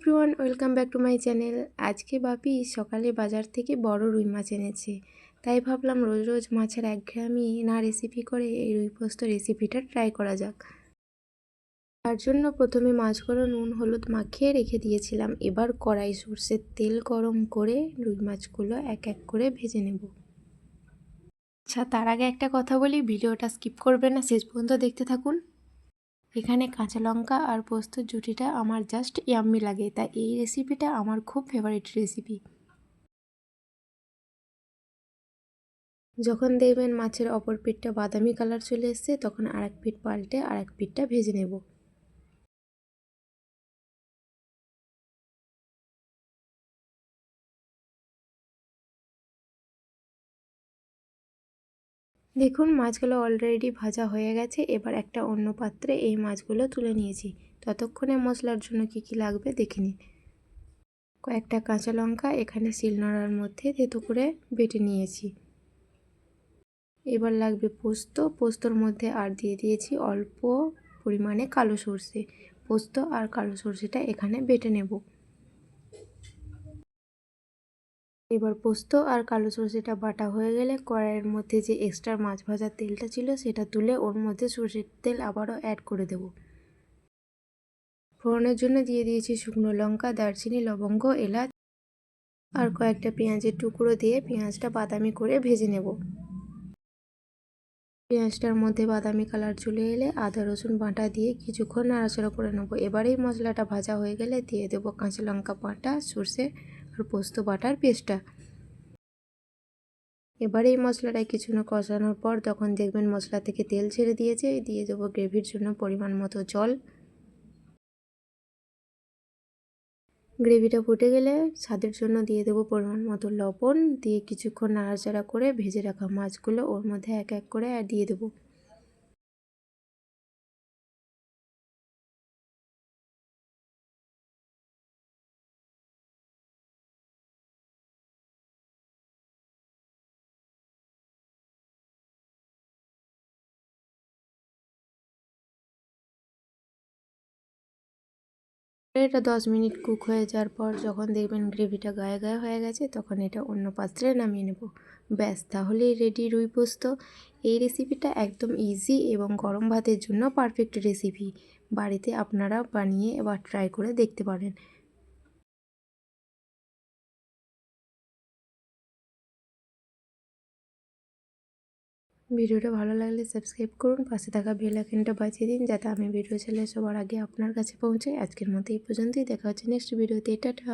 Everyone, welcome back to my channel. আজকে বাপি সকালে বাজার থেকে বড় রুই মাছ এনেছে, তাই ভাবলাম রোজ রোজ মাছের একঘেয়েমি না রেসিপি করে এই রুই পোস্ত রেসিপিটা ট্রাই করা যাক। তার জন্য প্রথমে মাছগুলো নুন হলুদ মাখিয়ে রেখে দিয়েছিলাম। এবার কড়াই সরষের তেল গরম করে রুই মাছগুলো এক এক করে ভেজে নেব। আচ্ছা, তার আগে একটা কথা বলি, ভিডিওটা স্কিপ করবেন না, শেষ পর্যন্ত দেখতে থাকুন। এখানে কাঁচা লঙ্কা আর পোস্তর জুটিটা আমার জাস্ট ইয়াম্মি লাগে, তাই এই রেসিপিটা আমার খুব ফেভারিট রেসিপি। যখন দেখবেন মাছের অপর পিঠটা বাদামি কালার চলে এসছে, তখন আরেক পিঠ পাল্টে আরেক পিঠটা ভেজে নেব। দেখুন মাছগুলো অলরেডি ভাজা হয়ে গেছে। এবার একটা অন্য পাত্রে এই মাছগুলো তুলে নিয়েছি। ততক্ষণে মশলার জন্য কি লাগবে দেখে নিন। কয়েকটা কাঁচা লঙ্কা এখানে শিলনোড়ার মধ্যে থেতো করে বেটে নিয়েছি। এবার লাগবে পোস্তর মধ্যে আর দিয়ে দিয়েছি অল্প পরিমাণে কালো সর্ষে। পোস্ত আর কালো সর্ষেটা এখানে বেটে নেব। এবার পোস্ত আর কালো সর্ষেটা বাটা হয়ে গেলে কড়াইয়ের মধ্যে যে এক্সট্রা মাছ ভাজার তেলটা ছিল সেটা তুলে ওর মধ্যে সর্ষের তেল আবারও অ্যাড করে দেব। ফোড়নের জন্য দিয়ে দিয়েছি শুকনো লঙ্কা, দারচিনি, লবঙ্গ, এলাচ আর কয়েকটা পেঁয়াজের টুকরো দিয়ে পেঁয়াজটা বাদামি করে ভেজে নেব। পেঁয়াজটার মধ্যে বাদামি কালার চলে এলে আদা রসুন বাটা দিয়ে কিছুক্ষণ নাড়াচাড়া করে নেব। এবার এই মশলাটা ভাজা হয়ে গেলে দিয়ে দেবো কাঁচা লঙ্কা বাটা, সর্ষে আর পোস্ত বাটার পেস্টটা। এবার এই মশলাটা কিছুক্ষণ কষানোর পর যখন দেখবেন মশলা থেকে তেল ছেড়ে দিয়েছে, দিয়ে দেবো গ্রেভির জন্য পরিমাণ মতো জল। গ্রেভিটা ফুটে গেলে স্বাদের জন্য দিয়ে দেবো পরিমাণ মতো লবণ, দিয়ে কিছুক্ষণ নাড়াচাড়া করে ভেজে রাখা মাছগুলো ওর মধ্যে এক এক করে দিয়ে দেবো। এটা 10 মিনিট কুক হয়ে যাওয়ার পর যখন দেখবেন গ্রেভিটা গায়ে গায়ে হয়ে গেছে, তখন এটা অন্য পাত্রে নামিয়ে নেব। ব্যাস, তাহলেই রেডি রুই পোস্ত। এই রেসিপিটা একদম ইজি এবং গরম ভাতের জন্য পারফেক্ট রেসিপি। বাড়িতে আপনারা বানিয়ে এবার ট্রাই করে দেখতে পারেন। ভিডিওটা ভালো লাগলে সাবস্ক্রাইব করুন, পাশে থাকা বেল আইকনটা বাজিয়ে দিন যাতে আমি ভিডিও ছাড়লে সবার আগে আপনার কাছে পৌঁছায়। আজকের মতো এই পর্যন্তই, দেখা হচ্ছে নেক্সট ভিডিওতে। টাটা।